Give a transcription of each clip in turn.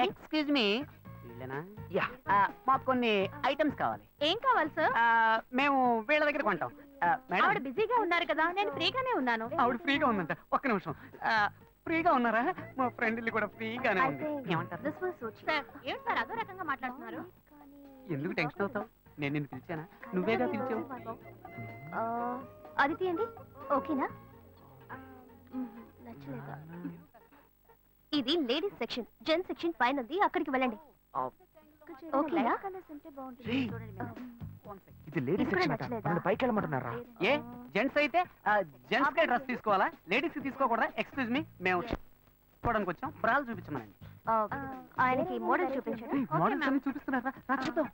Excuse me, మాకు కొన్ని items కావాలి. ఏం కావాలి సార్? మేము వీళ్ళ దగ్గర కొంటాం. ఆవిడ బిజీగా ఉన్నారు కదా, నేను ఫ్రీగానే ఉన్నాను. ఆవిడ ఫ్రీగా ఉందంట. ఒక్క నిమిషం. ఫ్రీగా ఉన్నారా? మా ఫ్రెండ్ ఇల్లు కూడా ఫ్రీగానే ఉంది. ఏమంటారు? ఏంటి సార్ అదో రకంగా మాట్లాడుతున్నారు? ఎందుకు టెన్షన్ అవుతావు? నేను నిన్ను పిలిచానా? నువ్వేగా పిలిచావు. అదితి అండి, ఓకేనా? నచ్చలేదా? ఇది లేడీస్ సెక్షన్, జెంట్స్ సెక్షన్ పైన ఉంది, అక్కడికి వెళ్ళండి. ఓకేనా? ఇది లేడీస్ సెక్షన్ అట. నన్ను పైకి వెళ్ళమంటున్నారా? ఏ జెంట్స్ అయితే జెంట్స్ కే డ్రెస్ తీసుకోవాలా, లేడీస్ కి తీసుకోకూడదా? ఎక్స్క్యూజ్ మీ, మేము చూడడానికి వచ్చాం. బ్రాలు చూపించమనండి. ఆయనకి మోడల్ చూపించండి. మోడల్స్ అన్ని చూపిస్తున్నారా? చూద్దాం.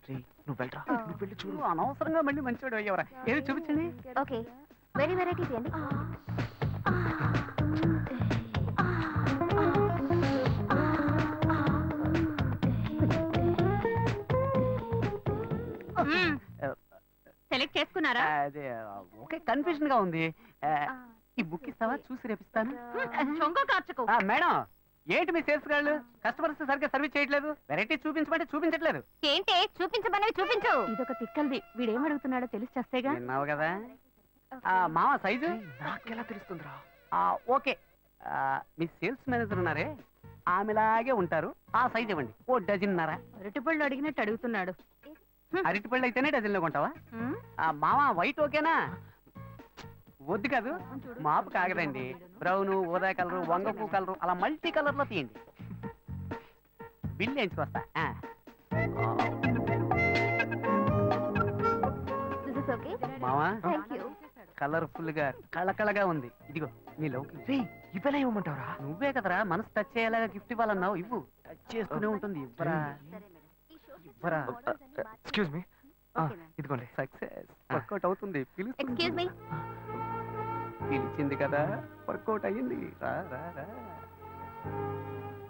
నువ్వు వెళ్ళరా, నువ్వు వెళ్ళి చూడు. అనవసరంగా మళ్ళీ మంచివాడు అయ్యేవరా. ఏది చూపించండి. ఓకే, వెరీ వెరైటీ అండి. సెలెక్ట్ చేసుకున్నారా? అదే ఓకే, కన్ఫ్యూజన్ గా ఉంది. ఈ బుక్ ఇస్తావా? చూసి రేపిస్తాను. మేడం, ఏంటి మీ సేల్స్ గాళ్ళు కస్టమర్స్ సరిగ్గా సర్వీస్ చేయట్లేదు? వెరైటీ చూపించమంటే చూపించట్లేదు. ఏంటి చూపించమనేవి చూపించు. ఇదొక తిక్కల్ది, వీడేం అడుగుతున్నాడో తెలిసి చేస్తేగా. విన్నావు కదా. మామ సైజు నాకెలా తెలుస్తుందిరా? ఓకే, మీ సేల్స్ మేనేజర్ ఉన్నారే, ఆమెలాగే ఉంటారు. ఆ సైజ్ ఇవ్వండి. ఓ డజన్నర. అరటిపళ్ళు అడిగినట్టు అడుగుతున్నాడు. అరటిపళ్ళు అయితేనే డజన్లో కొంటావా? మామ వైట్ ఓకేనా? వద్దు కాదు, మాపు కాగదండి. బ్రౌన్, ఊదా కలరు, వంగపూ కలరు, అలా మల్టీ కలర్ లో తీయండి. బిల్ వేయించుకొస్తా. మామా, కలర్ఫుల్ గా కళకళగా ఉంది. ఇదిగో నీ లవ్కి. ఇవ్వలే ఇవ్వమంటావరా? నువ్వే కదరా మనసు టచ్ చేయాలగా గిఫ్ట్ ఇవ్వాలన్నావు. ఇవ్వు. టచ్ చేస్తూనే ఉంటుంది. ఇవ్వరా ఇవ్వరా. ఎక్స్క్యూజ్ మీ, ఇదిగోండి. సక్సెస్. వర్కౌట్ అవుతుంది. పిలిచింది కదా, వర్కౌట్ అయ్యింది. రా రా రా.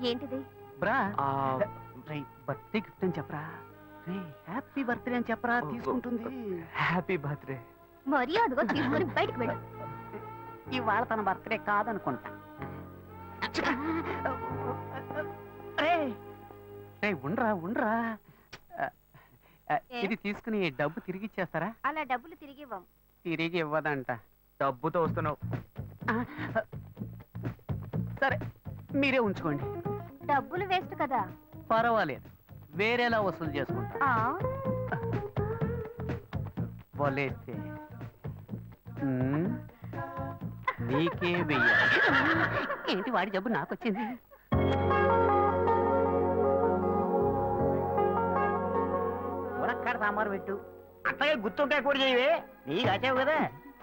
ఏంటిది? బ్రా, బర్త్డే గిఫ్ట్ అని చెప్పరా. హ్యాపీ బర్త్డే అని చెప్పరా, తీసుకుంటుంది. Happy birthday. మర్యాదగా తీసుకొని బయటకు వెళ్ళు. ఇవాళ తన బర్త్డే కాదనుకుంటా. ఉండరా ఉండరా. ఇది తీసుకుని డబ్బు తిరిగి ఇచ్చేస్తారా? అలా డబ్బులు తిరిగి ఇవ్వం. తిరిగి ఇవ్వదంట. డబ్బుతో వస్తున్నావు. సరే, మీరే ఉంచుకోండి. డబ్బులు వేస్ట్ కదా. పర్వాలేదు, వేరేలా వసూలు చేసుకుంటా. వలేస్తే నీకే వెయ్యాలి. ఏంటి వాడి జబ్బు నాకు వచ్చింది? మునక్కాడ సాంబారు పెట్టు. అట్లాగే గుత్తుంటే కూడా చేయవే. నీకు కాచావు కదా,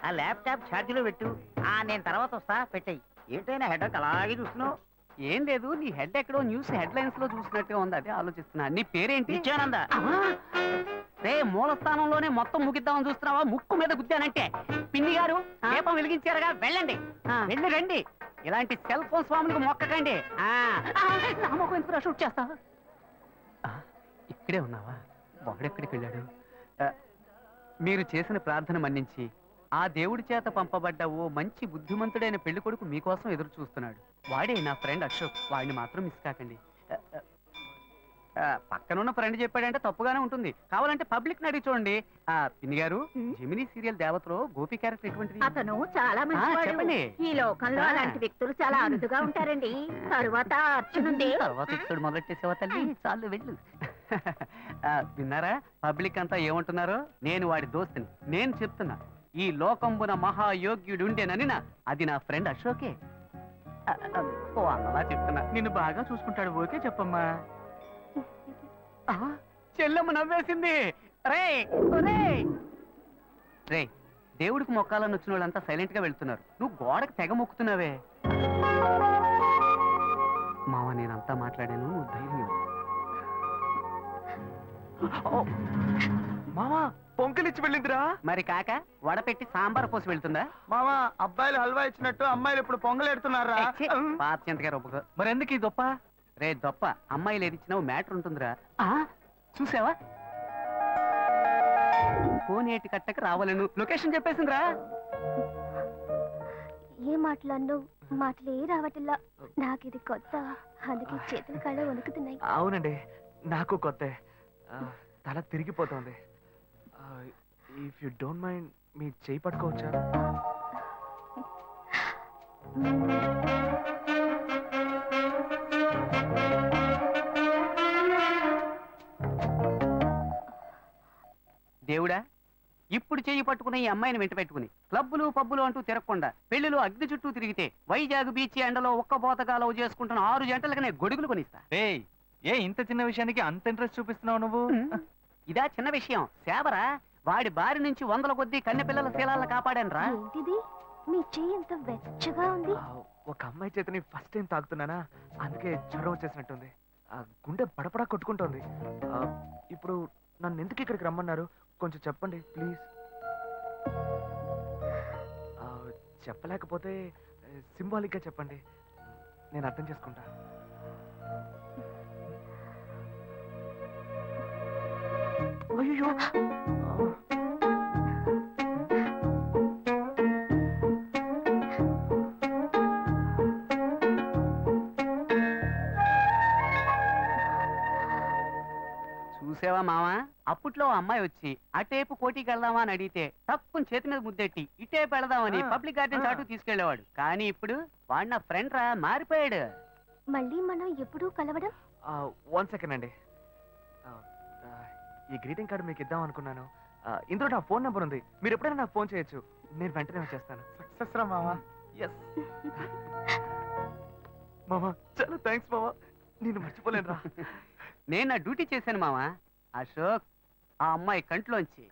ఆ ల్యాప్టాప్ ఛార్జీలో పెట్టు. నేను తర్వాత వస్తా, పెట్టాయి. ఏంటైనా హెడ్ అలాగే చూస్తున్నావు? ఏం లేదు, నీ హెడ్ ఎక్కడో న్యూస్ హెడ్ లైన్స్ లో చూసినట్టుగా ఉంది, అదే ఆలోచిస్తున్నా. నీ పేరేంటి? నిత్యానంద. రే, మూల స్థానంలోనే మొత్తం ముగిద్దామని చూస్తున్నావా? ముక్కు మీద గుద్దానంటే. పిన్ని గారు దీపం వెలిగించారుగా, వెళ్ళండి. వెళ్ళి రండి. ఇలాంటి సెల్ ఫోన్ స్వాములకు మొక్కకండి. షూట్ చేస్తా. ఇక్కడే ఉన్నావా? వాడెక్కడికి వెళ్ళాడు? మీరు చేసిన ప్రార్థన మన్నించి ఆ దేవుడి చేత పంపబడ్డ ఓ మంచి బుద్ధిమంతుడైన పెళ్లి కొడుకు మీకోసం ఎదురు చూస్తున్నాడు. వాడే నా ఫ్రెండ్ అశోక్. వాడిని మాత్రం మిస్ కాకండి. పక్కనున్న ఫ్రెండ్ చెప్పాడంటే తప్పుగానే ఉంటుంది. కావాలంటే పబ్లిక్ అడిగి చూడండి. పిన్ని గారు, జెమినీ సీరియల్ దేవతలో గోపి క్యారెక్టర్ ఎటువంటిది? అతను చాలా మంచి. చెప్పండి. ఈ లోకంలో అలాంటి వ్యక్తులు చాలా అరుదుగా ఉంటారండి. తరువాత అర్చునుంది. తర్వాత ఇక్కడ మొదలెట్టేసేవా తల్లి? చాలు వెళ్ళు. విన్నారా పబ్లిక్ అంతా ఏమంటున్నారో? నేను వాడి దోస్తుని. నేను చెప్తున్నా, ఈ లోకంబున మహాయోగ్యుడుండేనని అది నా ఫ్రెండ్ అశోకే. ఓ అలా చెప్తున్నా. నిన్ను బాగా చూసుకుంటాడు. ఓకే చెప్పమ్మా. చెల్లెమ్మ నవ్వేసింది. రే, దేవుడికి మొక్కాలని వచ్చిన వాళ్ళంతా సైలెంట్ గా వెళ్తున్నారు. నువ్వు గోడకు తెగ మొక్కుతున్నావే. మావా, నేనంతా మాట్లాడాను, నువ్వు ధైర్యం. మామా, పొంకలిచ్చి వెళ్ళిందిరా. మరి కాక వడపెట్టి సాంబార్ పోసి వెళ్తుందా? మామా, అబ్బాయిలు హల్వా ఇచ్చినట్టు అమ్మాయిలు ఇప్పుడు పొంగలెడుతున్నారా? పాత చింతగారు ఒప్పుకో. మరి ఎందుకు ఈ దొప్ప? రే దొప్ప, అమ్మాయిలు ఏది ఇచ్చినావు మ్యాటర్ ఉంటుందిరా. చూసావా? కోనేటి కట్టకు రావాలను లొకేషన్ చెప్పేసిందిరా. ఏం మాట్లాడినావు? మాటలే రావట్లా. నాకు ఇది కొత్త, అందుకే చేతులు కాళ్ళు వణుకుతున్నాయి. అవునండి, నాకు కొత్త. తల తిరిగిపోతుంది. ఇఫ్ యు డోంట్ మైండ్ మీ చేయి పట్టుకోవచ్చా? దేవుడా, ఇప్పుడు చెయ్యి పట్టుకున్న ఈ అమ్మాయిని వెంట పెట్టుకుని క్లబ్బులు పబ్బులు అంటూ తిరగకుండా పెళ్లిలో అగ్ని చుట్టూ తిరిగితే వైజాగ్ బీచ్ ఎండలో ఒక్క పోతగా లవ్ చేసుకుంటున్న 6 జంటలకు నేను గొడుగులు కొనిస్తా. ఏ ఇంత చిన్న విషయానికి అంత ఇంట్రెస్ట్ చూపిస్తున్నావు నువ్వు? ఇదా చిన్న విషయం? సేవరా, వాడి బారి నుంచి 100 కొద్దీ కన్నె పిల్లల శీలాలను కాపాడానురా. ఏంటిది? మీ చెయ్యి ఎంత వెచ్చగా ఉంది. ఒక అమ్మాయి చేతిని ఫస్ట్ టైం తాకుతున్నానా, అందుకే జ్వరం వచ్చేసినట్టుంది. గుండె బడపడా కొట్టుకుంటోంది. ఇప్పుడు నన్ను ఎందుకు ఇక్కడికి రమ్మన్నారు? కొంచెం చెప్పండి ప్లీజ్. చెప్పలేకపోతే సింబాలిక్గా చెప్పండి, నేను అర్థం చేసుకుంటా. అయ్యో, చూసావా మావా, అప్పట్లో ఆ అమ్మాయి వచ్చి అటేపు కోటికి వెళ్దామా అని అడిగితే తక్కువ చేతి మీద ముద్దెట్టి ఇటేపు వెళదామని పబ్లిక్ గార్డెన్స్ అటు తీసుకెళ్లేవాడు. కానీ ఇప్పుడు వాడు నా ఫ్రెండ్ రా, మారిపోయాడు. మళ్ళీ మనం ఎప్పుడు కలవడం? 1 సెకండ్ అండి. ఈ గ్రీటింగ్ కార్డు మీకు ఇద్దాం అనుకున్నాను. ఇందులో నా ఫోన్ నెంబర్ ఉంది, మీరు ఎప్పుడైనా నాకు ఫోన్ చేయొచ్చు, నేను వెంటనే వచ్చేస్తాను. సక్సెస్ రా మావా. ఎస్ మామా, చాలా థ్యాంక్స్ మామా, నేను మర్చిపోలేను రా. నేను నా డ్యూటీ చేశాను మావా. అశోక్, ఆ అమ్మాయి కంట్లోంచి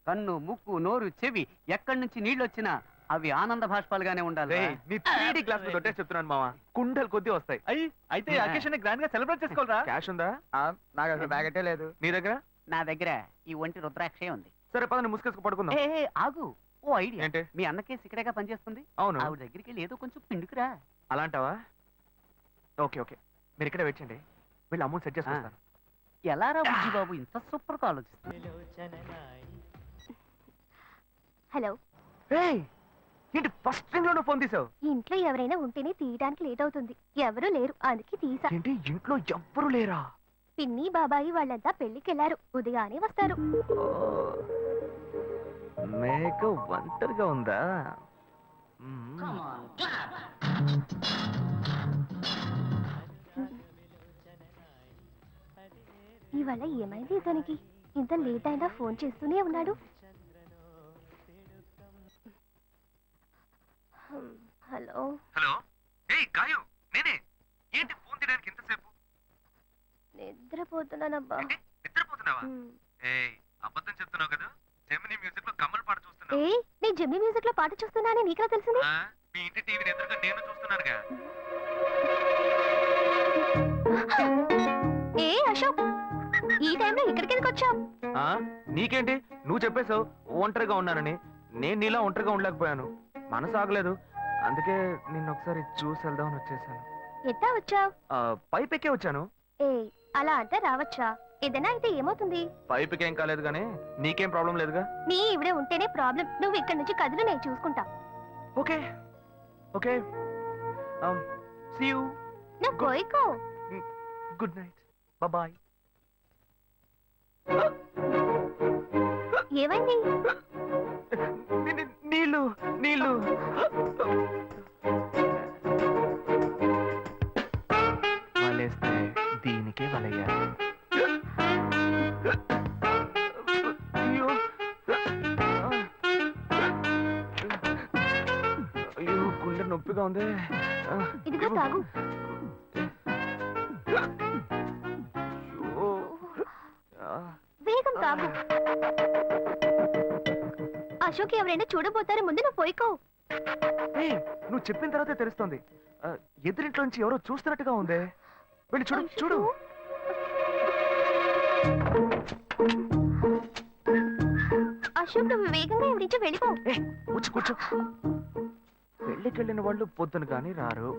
కన్ను, ముక్కు, నోరు, చెవి ఎక్కడి నుంచి నీళ్ళు వచ్చినా అవి ఆనంద భాష్పాలుగానే ఉండాలి. నీ 3D క్లాస్ మీద ఒట్టే చెప్తున్నాను మామా, కుండలు కొద్ది వస్తాయి. అయితే అకేషన్ గ్రాండ్ గా సెలబ్రేట్ చేసుకోవాలరా. క్యాష్ ఉందా? నాకు అసలు బ్యాగెటే లేదు. నీ దగ్గర? నా దగ్గర ఈ ఒంటి రుద్రాక్షే ఉంది. సరే పదని ముసుకేసుకు పడుకుందాం. ఆగు, ఓ ఐడియా. ఏంటి? మీ అన్నకే సిక్కడగా పనిచేస్తుంది. అవును. ఆవిడ దగ్గరికి వెళ్ళి ఏదో కొంచెం పిండుకురా. అలాంటావా? ఓకే ఓకే, మీరు ఇక్కడ వెయిట్ చేయండి, వీళ్ళు అమౌంట్ సెట్ చేసుకుంటాను. ఎలా రా బుజ్జి బాబు, ఇంత సూపర్ గా ఆలోచిస్తుంది. హలో. ఏంటి ఫస్ట్ థింగ్ లో ఫోన్ తీసావు? ఇంట్లో ఎవరైనా ఉంటేనే తీయడానికి లేట్ అవుతుంది. ఎవరూ లేరు, అందుకే తీసా. ఏంటి ఇంట్లో ఎవ్వరు లేరా? పిన్ని బాబాయి వాళ్ళంతా పెళ్లికి వెళ్లారు, ఉదయానే వస్తారు. మేక ఒంటరిగా ఉందా? ఇవాళ ఏమైంది ఇతనికి? ఇంత లేట్ అయినా ఫోన్ చేస్తూనే ఉన్నాడు. హలో. హలో, గాయు నేనే. ఏంటి ఫోన్ తీయడానికి ఎంతసేపు? నిద్రపోతున్నానబ్బా. నిద్రపోతున్నావా? అబద్ధం చెప్తున్నావు కదా. జెమినీ మ్యూజిక్ లో కమల్ పాట చూస్తున్నా. నేను జెమినీ మ్యూజిక్ లో పాట చూస్తున్నానని నీకెలా తెలిసింది? మీ ఇంటి టీవీని ఎదురుగా నేను చూస్తున్నానుగా. అశోక్, ఈ టైంలో ఇక్కడికి ఎందుకు వచ్చావు? నీకేంటి, నువ్వు చెప్పేశావు ఒంటరిగా ఉన్నానని. నేను నీలా ఒంటరిగా ఉండలేకపోయాను, మనసు ఆగలేదు, అందుకే నిన్ను ఒకసారి చూసి వెళ్దామని వచ్చేసాను. ఎట్టా వచ్చావు? పైపెక్కే వచ్చాను. అలా అంటే రావచ్చా? ఏదైనా అయితే ఏమవుతుంది? పైపుకి ఏం కాలేదు కానీ నీకేం ప్రాబ్లం లేదుగా. నీ ఇవిడే ఉంటేనే ప్రాబ్లం. నువ్వు ఇక్కడ నుంచి కదులు, నేను చూసుకుంటా. Okay okay, see you. నువ్వు కోయికో. Good night, bye. ఏమైంది? నీళ్ళు నీళ్ళు. వలేస్తే దీనికే వలయ్యారు. అయ్యో అయ్యో, గుండె నొప్పిగా ఉంది. ఇదిగో తాగు. వేగం తాగు. అశోక్ ఎవరైనా చూడబోతారు, ముందు నువ్వు పోయికో. నువ్వు చెప్పిన తర్వాతే తెలుస్తోంది. ఎదురింట్లో నుంచి ఎవరో చూస్తున్నట్టుగా ఉంది. వెళ్ళి చూడు చూడు. అశోక్, నువ్వు వేగంగా ఎవరి నుంచి వెళ్ళిపో. కూర్చో కూర్చో. పెళ్ళికి వెళ్ళిన వాళ్ళు పొద్దున కానీ రారు,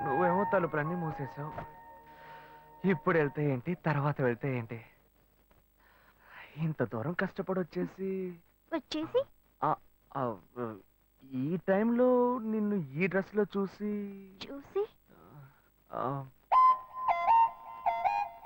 నువ్వేమో తలుపులన్నీ మూసేసావు. ఇప్పుడు వెళ్తే ఏంటి, తర్వాత వెళ్తే ఏంటి? ఇంత దూరం కష్టపడి వచ్చేసి ఈ టైంలో నిన్ను ఈ డ్రెస్ లో చూసి చూసి ఆ,